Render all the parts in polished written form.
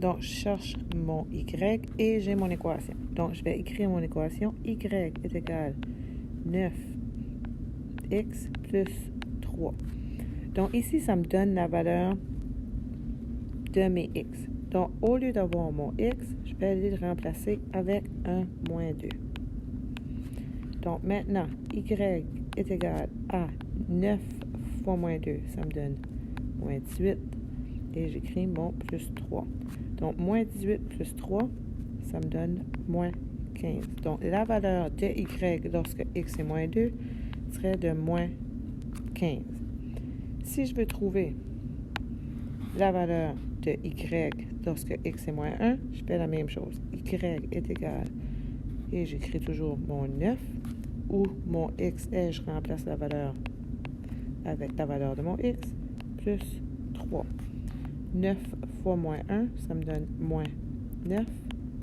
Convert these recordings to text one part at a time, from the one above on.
Donc, je cherche mon y et j'ai mon équation. Donc, je vais écrire mon équation. Y est égal 9x plus 3. Donc, ici, ça me donne la valeur de mes x. Donc, au lieu d'avoir mon x, je vais aller le remplacer avec un moins 2. Donc, maintenant, y est égal à 9 fois moins 2, ça me donne moins 18. Et j'écris mon plus 3. Donc, moins 18 plus 3, ça me donne moins 15. Donc, la valeur de y lorsque x est moins 2 serait de moins 15. Si je veux trouver la valeur de y lorsque x est moins 1, je fais la même chose. Y est égal, et j'écris toujours mon 9, où mon x est, je remplace la valeur avec la valeur de mon x, plus 3. 9 fois moins 1, ça me donne moins 9,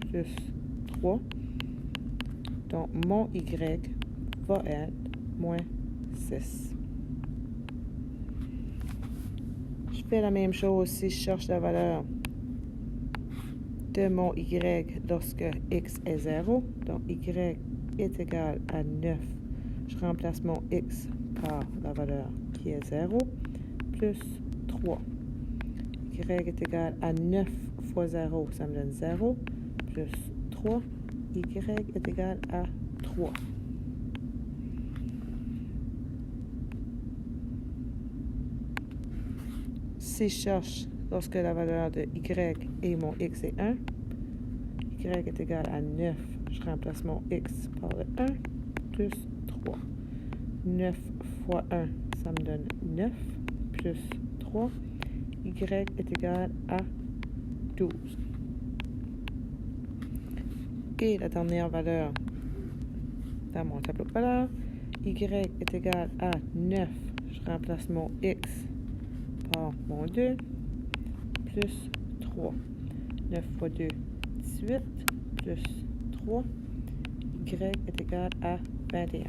plus 3. Donc, mon y va être moins 6. Je fais la même chose si je cherche la valeur de mon y lorsque x est 0. Donc, y est égal à 9. Je remplace mon x par la valeur qui est 0, plus 3. Y est égal à 9 fois 0, ça me donne 0, plus 3. Y est égal à 3. Si je cherche lorsque la valeur de y et mon x est 1, y est égal à 9. Je remplace mon x par le 1, plus 3. 9 fois 1, ça me donne 9, plus 3. Y est égal à 12. Et la dernière valeur dans mon tableau de valeurs, y est égal à 9. Je remplace mon x par mon 2, plus 3. 9 fois 2, 18, plus 3. Y est égal à 21.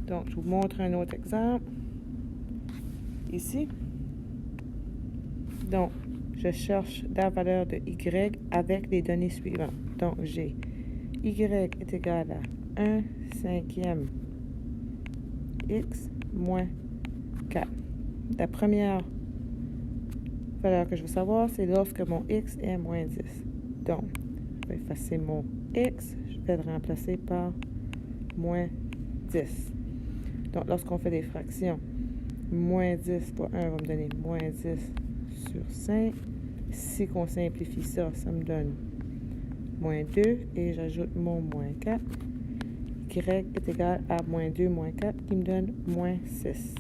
Donc, je vous montre un autre exemple. Ici. Donc, je cherche la valeur de y avec les données suivantes. Donc, j'ai y est égal à 1 cinquième x moins 4. La première valeur que je veux savoir, c'est lorsque mon x est moins 10. Donc, je vais effacer mon x, je vais le remplacer par moins 10. Donc, lorsqu'on fait des fractions, moins 10 fois 1 va me donner moins 10 sur 5. Si on simplifie ça, ça me donne moins 2 et j'ajoute mon moins 4. Y est égal à moins 2 moins 4 qui me donne moins 6.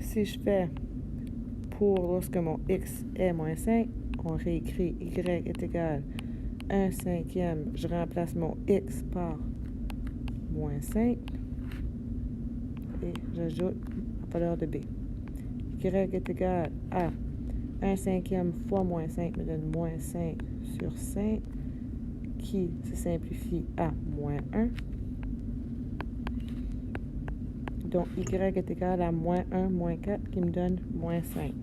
Si je fais pour lorsque mon x est moins 5, on réécrit y est égal à 1 cinquième. Je remplace mon x par moins 5 et j'ajoute la valeur de b. Y est égal à 1 cinquième fois moins 5 me donne moins 5 sur 5 qui se simplifie à moins 1. Donc, y est égal à moins 1 moins 4 qui me donne moins 5.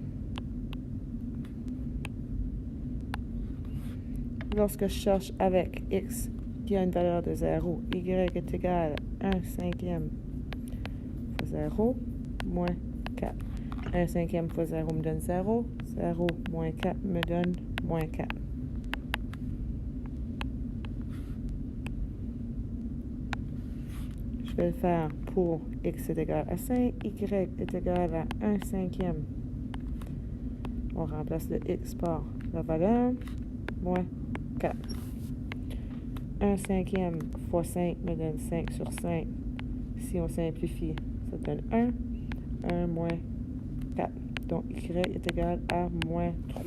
Lorsque je cherche avec x qui a une valeur de 0, y est égal à 1 cinquième fois 0 moins 4. 1 cinquième fois 0 me donne 0. 0 moins 4 me donne moins 4. Je vais le faire pour x est égal à 5. Y est égal à 1 cinquième. On remplace le x par la valeur moins 4. 1 cinquième fois 5 me donne 5 sur 5. Si on simplifie, ça donne 1. 1 moins 4. Donc, y est égal à moins 3.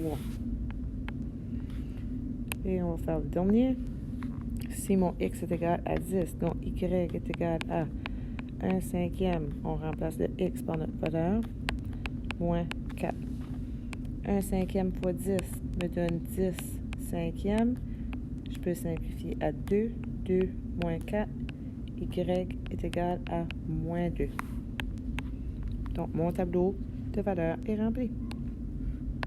Et on va faire le dernier. Si mon x est égal à 10, donc y est égal à 1 cinquième, on remplace le x par notre valeur, moins 4. 1 cinquième fois 10 me donne 10 cinquièmes. Je peux simplifier à 2. 2 moins 4. Y est égal à moins 2. Donc, mon tableau de valeur est rempli.